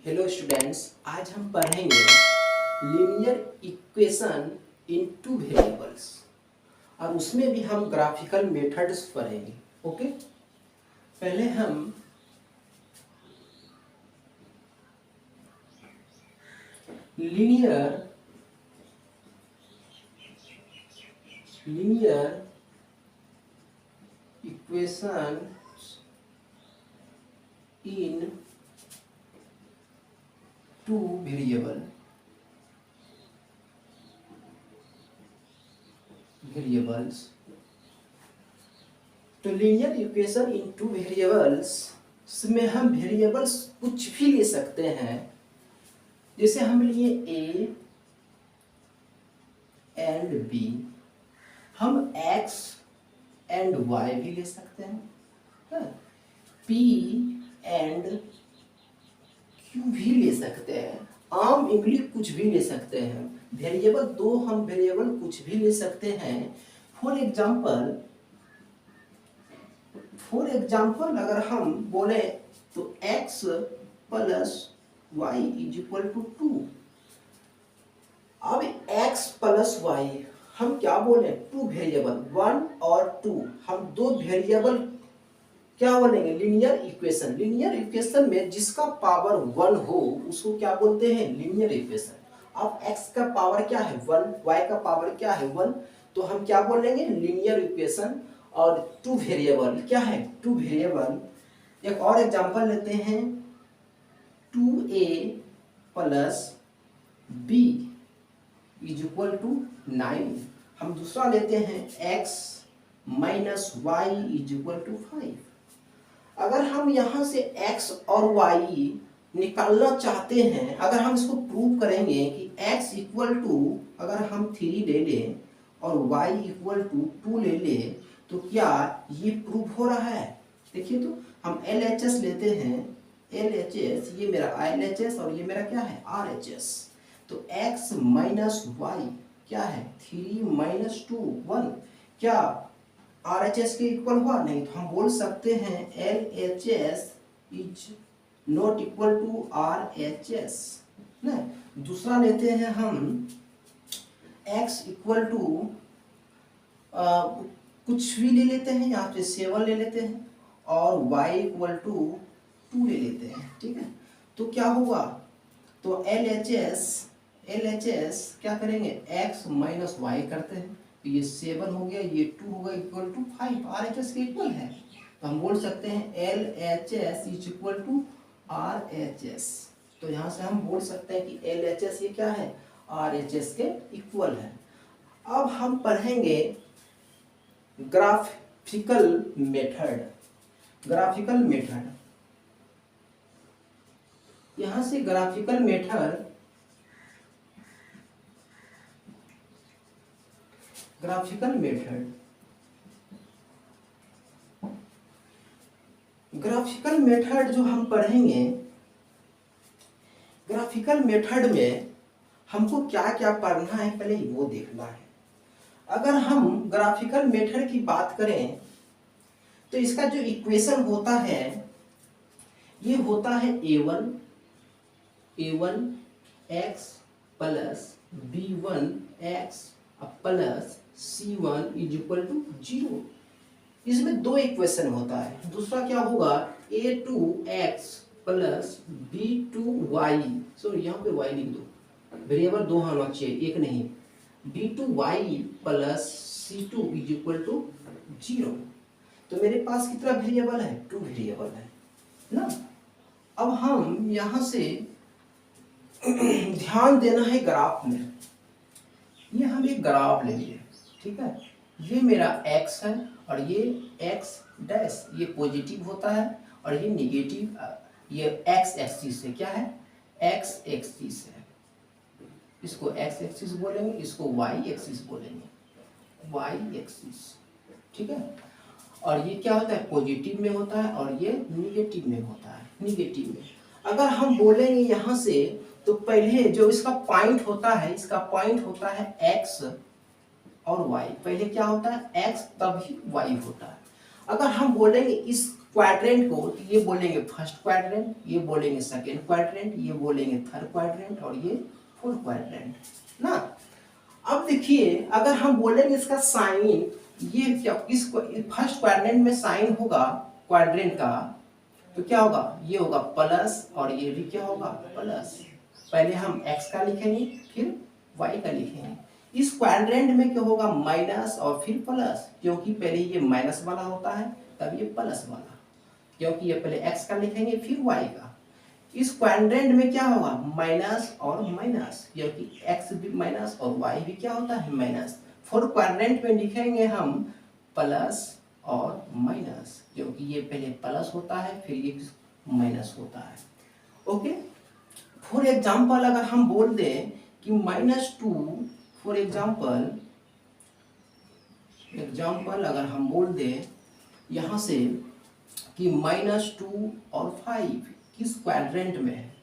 Hello students, आज हम पढ़ेंगे linear equation in two variables और उसमें भी हम ग्राफिकल मेथड्स पढ़ेंगे। ओके, पहले हम linear equation in two variables. तो linear equation in two variables में हम वेरिएबल्स कुछ भी ले सकते हैं। जैसे हम लिए ए एंड बी, हम एक्स एंड वाई भी ले सकते हैं, पी एंड क्यू भी ले सकते हैं, आम इंग्लिश कुछ भी ले सकते हैं। वेरिएबल दो हम वेरिएबल कुछ भी ले सकते हैं। फॉर एग्जाम्पल अगर हम बोले तो x plus y is equal to 2। अब x प्लस वाई हम क्या बोले, टू वेरिएबल 1 और 2, हम दो वेरिएबल क्या बोलेंगे, लीनियर इक्वेशन में जिसका पावर 1 हो उसको क्या बोलते हैं, लीनियर इक्वेशन। अब x का पावर क्या है 1, y का पावर क्या है 1, तो हम क्या बोलेंगे, लीनियर इक्वेशन। और टू वेरिएबल क्या है, टू वेरिएबल। एक और एग्जांपल लेते हैं, 2a plus b is equal to 9। हम दूसरा लेते हैं x minus y is equal to 5। अगर हम यहाँ से x और y निकालना चाहते हैं, अगर हम इसको प्रूव करेंगे कि x इक्वल टू, अगर हम 3 ले लें और y इक्वल टू 2 ले लें, तो क्या ये प्रूव हो रहा है। देखिए तो हम LHS लेते हैं, LHS ये मेरा LHS और ये मेरा क्या है RHS। तो x माइनस वाई क्या है 3 माइनस 2 1, क्या RHS के इक्वल हुआ, नहीं। तो हम बोल सकते हैं LHS is not equal to RHS ना। दूसरा लेते हैं हम x इक्वल टू कुछ भी ले लेते हैं, यहाँ पे 7 ले लेते हैं और y इक्वल टू 2 ले लेते हैं, ठीक है। तो क्या होगा, तो LHS क्या करेंगे, x माइनस वाई करते हैं, तो ये 7 हो गया, ये 2 होगा इक्वल टू 5, RHS के इक्वल है। तो हम बोल सकते हैं LHS is equal to RHS। तो यहाँ से हम बोल सकते हैं कि LHS ये क्या है, RHS के इक्वल है। अब हम पढ़ेंगे ग्राफिकल मेथड। यहां से ग्राफिकल मेथड जो हम पढ़ेंगे, ग्राफिकल मेथड में हमको क्या क्या पढ़ना है पहले वो देखना है। अगर हम ग्राफिकल मेथड की बात करें तो इसका जो इक्वेशन होता है ये होता है a1 x plus b1 x plus c1 is equal to 0। इसमें दो इक्वेशन होता है। दूसरा क्या होगा, a2x प्लस b2y, सॉरी यहाँ पे y लिख दो, वेरिएबल दो होना चाहिए एक नहीं, b2y plus c2 is equal to 0। तो मेरे पास कितना वेरिएबल है, 2 वेरिएबल है ना। अब हम यहाँ से ध्यान देना है ग्राफ में। ये हम एक ग्राफ ले लिए, ठीक है। ये मेरा x है और ये x डैश, ये पॉजिटिव होता है और ये निगेटिव, ये x एक्सिस है, क्या है, x एक्सिस है। इसको x एक्सिस बोलेंगे, इसको y एक्सिस बोलेंगे, y एक्सिस, ठीक है। और ये क्या होता है, पॉजिटिव में होता है और ये निगेटिव में होता है, निगेटिव में। अगर हम बोलेंगे यहाँ से, तो पहले जो इसका पॉइंट होता है, इसका पॉइंट होता है x और y। पहले क्या होता है x तभी y होता है। अगर हम बोलेंगे इस क्वाड्रेंट को तो ये बोलेंगे फर्स्ट क्वाड्रेंट, ये बोलेंगे सेकेंड क्वाड्रेंट, ये बोलेंगे थर्ड क्वाड्रेंट और ये फोर्थ क्वाड्रेंट ना। अब देखिए अगर हम बोलेंगे इसका साइन, ये क्या इस फर्स्ट क्वाड्रेंट में साइन होगा क्वाड्रेंट का तो क्या होगा, ये होगा प्लस और ये भी क्या होगा प्लस। पहले हम x का लिखेंगे फिर y का लिखेंगे। इस क्वाड्रेंट में क्या होगा माइनस और फिर प्लस, क्योंकि पहले ये माइनस वाला होता है तब ये प्लस वाला, क्योंकि ये पहले x का लिखेंगे फिर y का। इस क्वाड्रेंट में क्या होगा माइनस और माइनस, क्योंकि x भी माइनस और y भी क्या होता है माइनस। फोर्थ क्वाड्रेंट में लिखेंगे हम प्लस और माइनस, क्योंकि ये पहले प्लस होता है फिर ये माइनस होता है। ओके, फॉर एग्जाम्पल अगर हम बोल दें कि -2, फॉर एग्जाम्पल अगर हम बोल दें यहाँ से कि -2 और 5 किस क्वाड्रेंट में है,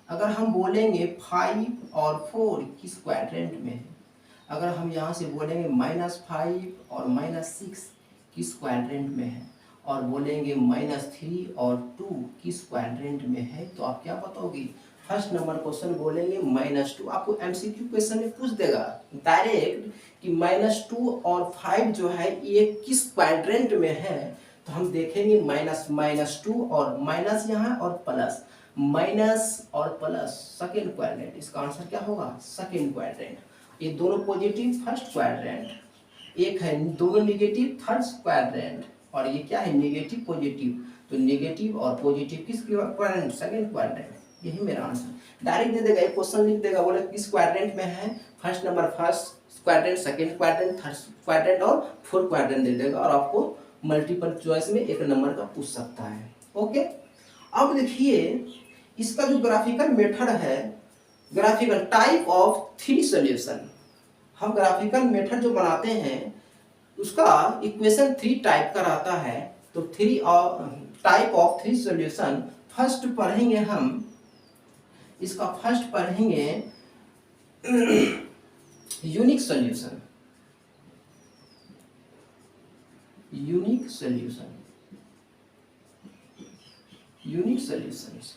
अगर हम बोलेंगे 5 और 4 किस क्वाड्रेंट में है, अगर हम यहाँ से बोलेंगे -5 और -6 किस क्वाड्रेंट में है, और बोलेंगे -3 और 2 किस क्वाड्रेंट में है, तो आप क्या बताओगे। फर्स्ट नंबर क्वेश्चन बोलेंगे -2, आपको एमसीक्यू क्वेश्चन में पूछ देगा डायरेक्ट कि -2 और 5 जो है ये किस क्वाड्रेंट में है, तो हम देखेंगे -2 और माइनस यहाँ और प्लस, माइनस और प्लस सेकेंड क्वाड्रेंट, इसका आंसर क्या होगा सेकेंड क्वाड्रेंट। ये दोनों पॉजिटिव फर्स्ट क्वाड्रेंट, एक है दोनों निगेटिव थर्ड क्वाड्रेंट, और ये क्या है नेगेटिव पॉजिटिव, तो नेगेटिव और पॉजिटिव किस क्वाड्रेंट सेकेंड क्वाड्रेंट। यही मेरा आंसर डायरेक्ट दे देगा, एक क्वेश्चन लिख देगा, बोले किस क्वाड्रेंट में है, first number first quadrant second quadrant third quadrant और फोर्थ क्वाड्रेंट दे देगा, और आपको मल्टीपल चॉइस में एक नंबर का पूछ सकता है। ओके, अब देखिए इसका जो ग्राफिकल मेथड है, ग्राफिकल टाइप ऑफ 3 सॉल्यूशन, हम ग्राफिकल मेथड जो बनाते हैं उसका इक्वेशन 3 टाइप का रहता है, तो 3 टाइप ऑफ 3 सॉल्यूशन। फर्स्ट पढ़ेंगे हम इसका, फर्स्ट पढ़ेंगे unique solution, unique solution, unique solutions.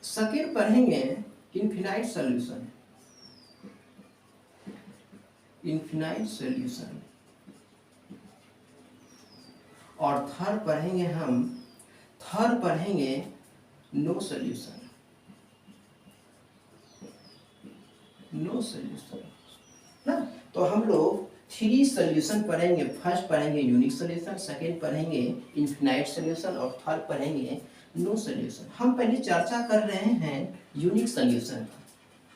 Second पढ़ेंगे इनफिनाइट सॉल्यूशन, इनफिनाइट सॉल्यूशन, और थर्ड पढ़ेंगे हम, थर्ड पढ़ेंगे नो सॉल्यूशन, नो सॉल्यूशन ना। तो हम लोग 3 सॉल्यूशन पढ़ेंगे, फर्स्ट पढ़ेंगे यूनिक सॉल्यूशन, सेकेंड पढ़ेंगे इनफिनाइट सॉल्यूशन और थर्ड पढ़ेंगे नो सॉल्यूशन। हम पहले चर्चा कर रहे हैं unique solution,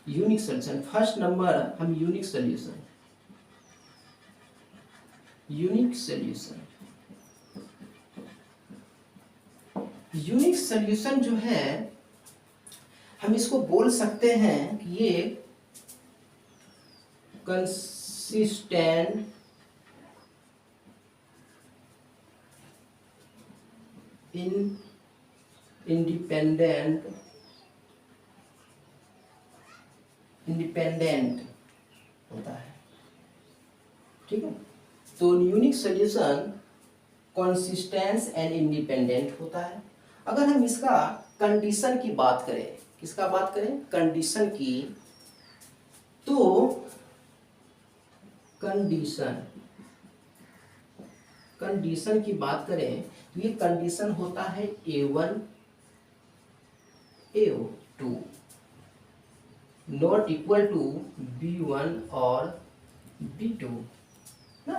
unique solution. First number हम unique solution, unique solution, unique solution जो है हम इसको बोल सकते हैं कि ये कंसिस्टेंट इंडिपेंडेंट होता है, ठीक है। तो unique solution consistent and independent होता है। अगर हम इसका कंडीशन की बात करें, किसका बात करें कंडीशन की, तो कंडीशन की बात करें तो ये कंडीशन होता है A1 A2 not equal to B1 और B2 ना।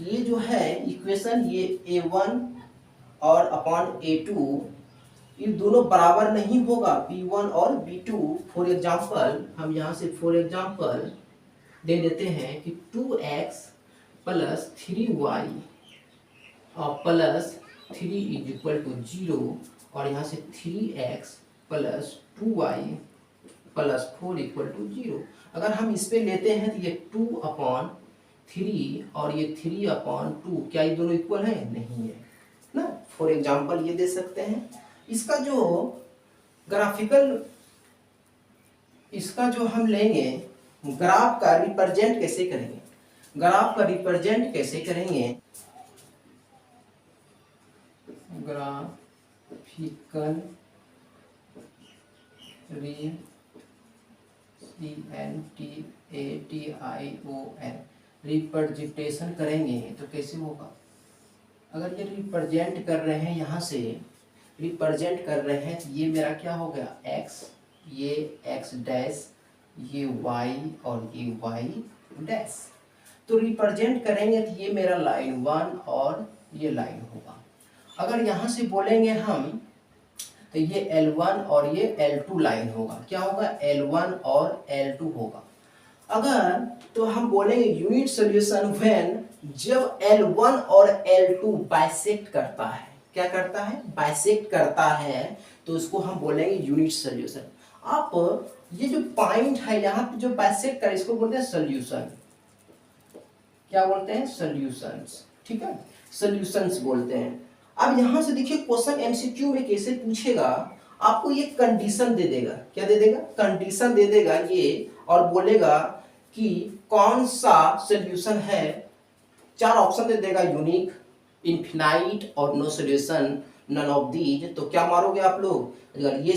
ये जो है इक्वेशन, ये A1 और अपॉन A2 ये दोनों बराबर नहीं होगा, B1 और B2। फॉर एग्जांपल हम यहाँ से फॉर एग्जांपल दे देते हैं कि 2x प्लस 3y और प्लस 3 इज इक्वल टू 0, और यहाँ से 3x plus 2y plus 4 equal to 0। अगर हम इस पे लेते हैं तो ये 2/3 और ये 3/2, क्या ये दोनों इक्वल है? नहीं है ना। फॉर एग्जांपल ये दे सकते हैं। इसका जो ग्राफिकल, इसका जो हम लेंगे ग्राफ का रिप्रेजेंट कैसे करेंगे, ग्राफ का रिप्रेजेंट कैसे करेंगे, ग्राफ ग्राफिकल CNTATION रिप्रेजेंटेशन करेंगे तो कैसे होगा? अगर ये रिप्रेजेंट कर रहे हैं, यहाँ से रिप्रेजेंट कर रहे हैं, तो ये मेरा क्या हो गया x, ये x डैश, ये y और ये y डैश। तो रिप्रेजेंट करेंगे तो ये मेरा लाइन 1 और ये लाइन होगा। अगर यहाँ से बोलेंगे हम तो ये L1 और ये L2 लाइन होगा। क्या होगा? L1 और L2 होगा। अगर तो हम बोलेंगे यूनिट सॉल्यूशन व्हेन, जब L1 और L2 बाइसेक्ट करता है। क्या करता है? बाइसेक्ट करता है, तो उसको हम बोलेंगे यूनिट सॉल्यूशन। आप ये जो पॉइंट है यहाँ पे जो बाइसेक्ट करे, इसको बोलते हैं सॉल्यूशन। क्या बोलते हैं? सॉल्यूशंस। ठीक है, सॉल्यूशंस बोलते हैं। अब यहां से देखिए क्वेश्चन एमसीक्यू में कैसे पूछेगा, आपको ये कंडीशन दे देगा। क्या दे देगा? कंडीशन दे देगा ये, और बोलेगा कि कौन सा सॉल्यूशन है। 4 ऑप्शन दे देगा, यूनिक, इनफिनाइट और no solution, none of these. तो क्या मारोगे आप लोग? अगर ये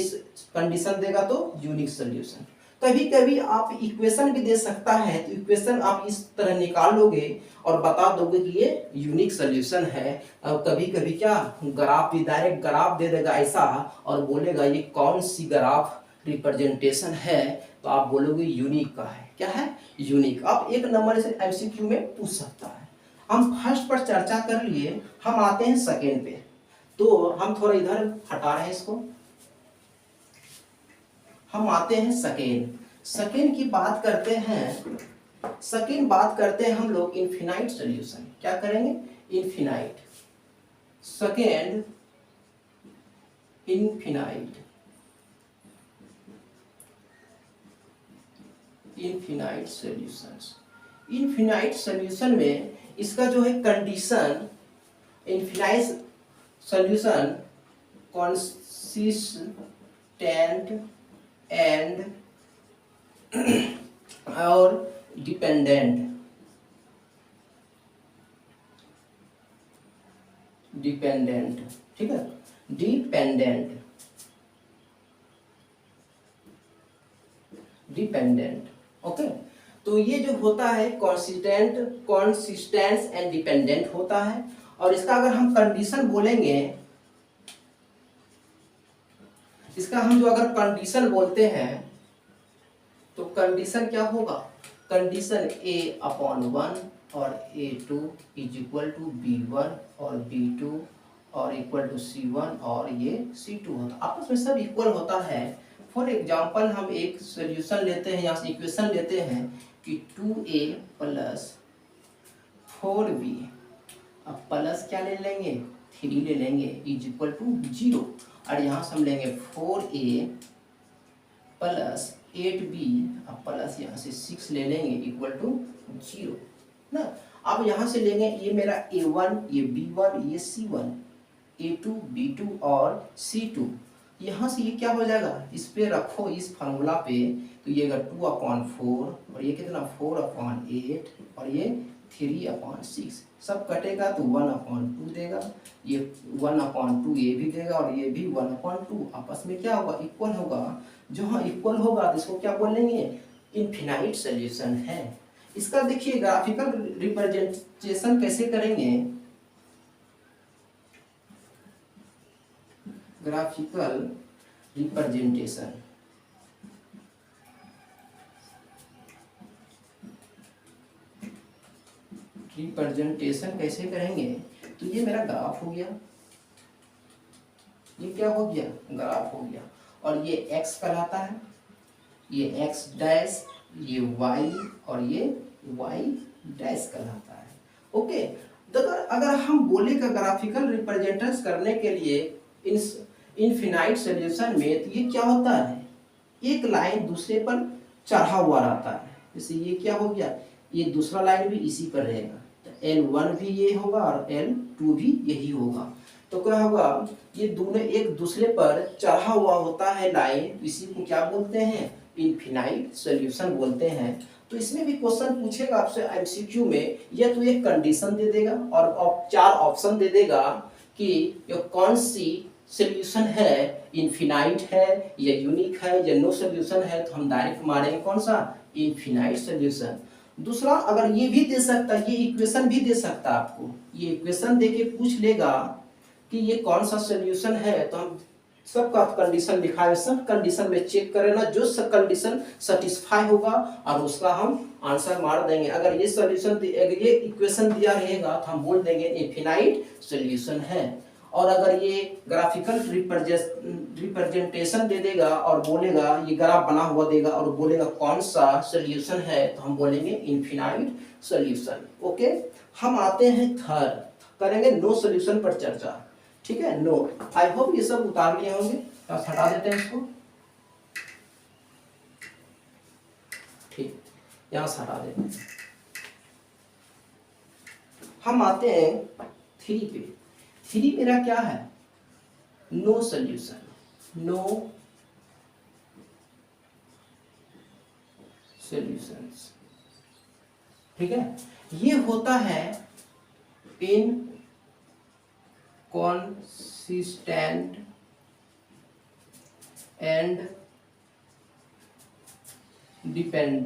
कंडीशन देगा तो यूनिक सॉल्यूशन। कभी कभी आप इक्वेशन भी दे सकता है, तो इक्वेशन आप इस तरह निकाल लोगे और बता दोगे कि ये यूनिक सॉल्यूशन है। और कभी कभी क्या ग्राफ भी, डायरेक्ट ग्राफ दे देगा ऐसा, और बोलेगा ये कौन सी ग्राफ रिप्रेजेंटेशन है, तो आप बोलोगे यूनिक का है। क्या है? यूनिक। आप 1 नंबर से एमसीक्यू में पूछ सकता है। हम फर्स्ट पर चर्चा कर लिए, हम आते हैं सेकेंड पे। तो हम थोड़ा इधर हटा रहे हैं इसको, हम आते हैं सेकेंड। सेकेंड की बात करते हैं। सेकेंड बात करते हैं हम लोग इनफिनाइट सॉल्यूशन। क्या करेंगे? Infinite. Second infinite, infinite solutions. Infinite solution में इसका जो है condition, infinite solution consistent and और डिपेंडेंट, डिपेंडेंट। ठीक है, डिपेंडेंट, डिपेंडेंट। ओके, तो ये जो होता है कॉन्सिस्टेंस एंड डिपेंडेंट होता है। और इसका अगर हम कंडीशन बोलेंगे, इसका हम जो अगर कंडीशन बोलते हैं तो कंडीशन क्या होगा? कंडीशन A/1 और A2 is equal to B1 और B2 और इक्वल टू C1 और ये C2 होता है। आपस में सब इक्वल होता है। फॉर एग्जांपल हम एक सॉल्यूशन लेते हैं, यहाँ से इक्वेशन लेते हैं कि 2A प्लस 4B, अब प्लस क्या ले लेंगे? 3 ले लेंगे, इज इक्वल टू 0। और यहाँ से हम लेंगे 4A प्लस 8B, अब प्लस यहाँ से 6 ले लेंगे, इक्वल टू 0 ना। अब यहाँ से लेंगे ये मेरा A1, ये B1, ये C1, A2, B2 और C2। यहाँ से ये क्या हो जाएगा? इस पे रखो, इस फार्मूला पे, तो ये 2/4 और ये कितना 4/8 और ये 3/6, सब कटेगा तो 1/2 देगा। ये 1/2 ये भी देगा और ये भी 1/2। आपस में क्या होगा? इक्वल होगा। जो हाँ इक्वल होगा तो इसको क्या बोलेंगे? इनफिनाइट सॉल्यूशन है। इसका देखिए ग्राफिकल रिप्रेजेंटेशन कैसे करेंगे? ग्राफिकल रिप्रेजेंटेशन, रिप्रेजेंटेशन कैसे करेंगे? तो ये मेरा ग्राफ हो गया, ये क्या हो गया? ग्राफ हो गया। और ये x कहलाता है, ये x डैश, ये y और ये y डैश कहलाता है। ओके, तो अगर हम बोले का ग्राफिकल रिप्रेजेंटेशन करने के लिए इनफिनाइट सॉल्यूशन में, तो ये क्या होता है? एक लाइन दूसरे पर चढ़ा हुआ रहता है। जैसे ये क्या हो गया? ये दूसरा लाइन भी इसी पर रहेगा, तो L1 भी ये होगा और L2 भी यही होगा। तो क्या होगा? ये दोनों एक दूसरे पर चढ़ा हुआ होता है लाइन, इसी को क्या बोलते हैं? इनफिनाइट सॉल्यूशन बोलते हैं। तो इसमें भी क्वेश्चन पूछेगा आपसे एमसीक्यू में, या तो एक कंडीशन दे देगा और 4 ऑप्शन दे देगा कि ये कौन सी सोल्यूशन है, इनफिनाइट है या यूनिक है या नो सोल्यूशन है, तो हम डायरेक्ट मारेंगे कौन सा, इनफिनाइट सोल्यूशन। दूसरा, अगर ये भी दे सकता है, ये इक्वेशन भी दे सकता है आपको, ये इक्वेशन देके पूछ लेगा कि ये कौन सा सोल्यूशन है, तो हम सबका कंडीशन लिखा है, सब कंडीशन में चेक करें ना, जो सब कंडीशन सेटिस्फाई होगा और उसका हम आंसर मार देंगे। अगर ये सोल्यूशन, अगर ये इक्वेशन दिया रहेगा तो हम बोल देंगे इनफिनाइट सोल्यूशन है। और अगर ये ग्राफिकल रिप्रेजेंटेशन दे देगा और बोलेगा, ये ग्राफ बना हुआ देगा और बोलेगा कौन सा सोल्यूशन है, तो हम बोलेंगे इनफिनाइट सोल्यूशन। ओके, हम आते हैं थर्ड, करेंगे नो सोल्यूशन पर चर्चा। ठीक है, नो। आई होप ये सब उतार लिए होंगे, तो हटा देते हैं इसको। ठीक, यहां से हटा देते हैं। हम आते हैं थ्री पे। थ्री मेरा क्या है, नो सोल्यूशन, नो सॉल्यूशंस। ठीक है, ये होता है इन consistent and independent,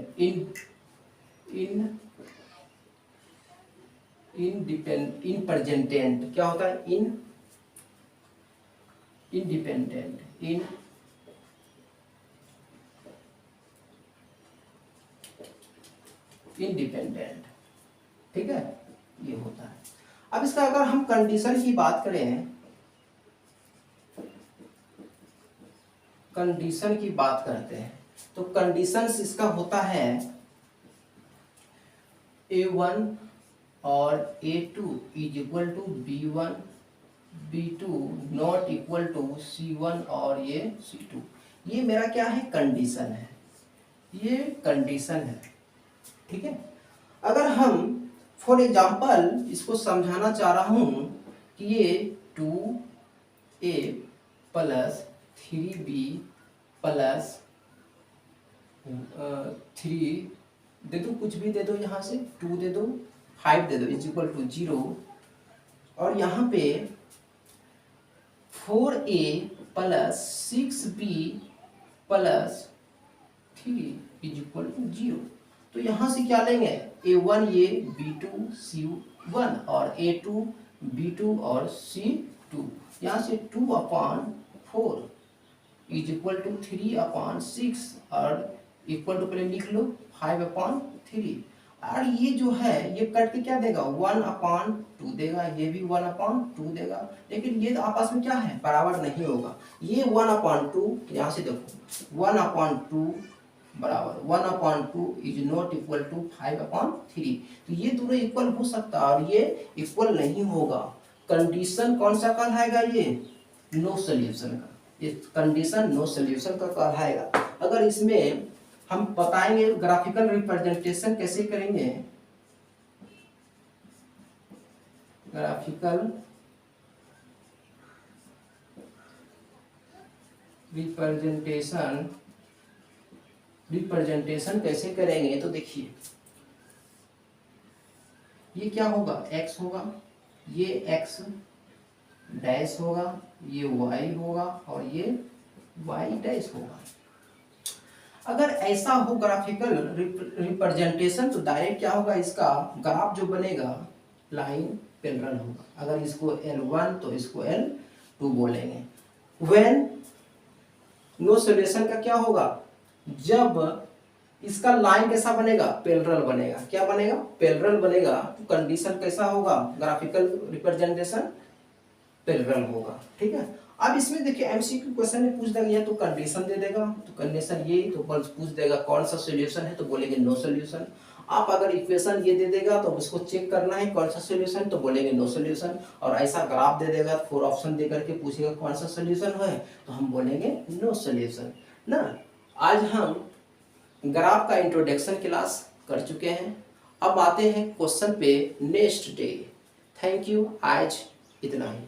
क्या होता है, independent, independent। ठीक है, ये होता है। अब इसका अगर हम कंडीशन की बात करें, कंडीशन की बात करते हैं, तो कंडीशन इसका होता है A1 और A2 is equal to B1, B2 not equal to C1 और ये C2। ये मेरा क्या है, कंडीशन है, ये कंडीशन है। ठीक है, अगर हम फॉर एग्जाम्पल इसको समझाना चाह रहा हूं कि ये 2A प्लस 3B प्लस 3 दे दो, कुछ भी दे दो, यहाँ से 2 दे दो, 5 दे दो, इज इक्वल टू 0, और यहाँ पे 4A plus 6B plus 3 is equal to 0। तो यहाँ से क्या लेंगे, A1 ये, B2 C1 और A2 B2 और C2। यहाँ से 2/4 इज इक्वल टू 3/6 और इक्वल टू पहले लिख लो 5/3। और ये जो है ये कट के क्या देगा, 1/2 देगा, ये भी 1/2 देगा, लेकिन ये आपस में क्या है, बराबर नहीं होगा। ये 1/2, यहाँ से देखो 1/2 बराबर 1/2 इज नॉट इक्वल टू 5/3। तो ये दोनों इक्वल हो सकता है और ये इक्वल नहीं होगा। कंडीशन कौन सा कहलाएगा, ये नो सोल्यूशन का, ये कंडीशन नो सोल्यूशन का कहलाएगा। अगर इसमें हम बताएंगे ग्राफिकल रिप्रेजेंटेशन कैसे करेंगे, ग्राफिकल रिप्रेजेंटेशन कैसे करेंगे, तो देखिए ये क्या होगा, x होगा, ये x डैश होगा, ये y होगा और ये y डैश होगा। अगर ऐसा हो ग्राफिकल रिप्रेजेंटेशन, तो डायरेक्ट क्या होगा, इसका ग्राफ जो बनेगा लाइन पैरेलल होगा। अगर इसको L1 तो इसको L2 बोलेंगे। व्हेन नो सोल्यूशन का क्या होगा, जब इसका लाइन कैसा बनेगा, पैरेलल बनेगा। क्या बनेगा, पैरेलल बनेगा, तो कंडीशन कैसा होगा, ग्राफिकल रिप्रेजेंटेशन पैरेलल होगा। ठीक है, अब इसमें देखिए एमसीक्यू क्वेश्चन में पूछ देगा, या तो कंडीशन दे देगा, तो कंडीशन ये, तो बस पूछ देगा कौन सा सोल्यूशन है, तो बोलेंगे नो सोल्यूशन। आप अगर इक्वेशन ये दे देगा तो उसको चेक करना है कौन सा सोल्यूशन, तो बोलेंगे नो सोल्यूशन। और ऐसा ग्राफ दे देगा, 4 ऑप्शन दे करके पूछेगा कौन सा सोल्यूशन है, तो हम बोलेंगे नो सोल्यूशन ना। आज हम ग्राफ का इंट्रोडक्शन क्लास कर चुके हैं, अब आते हैं क्वेश्चन पे नेक्स्ट डे। थैंक यू, आज इतना ही।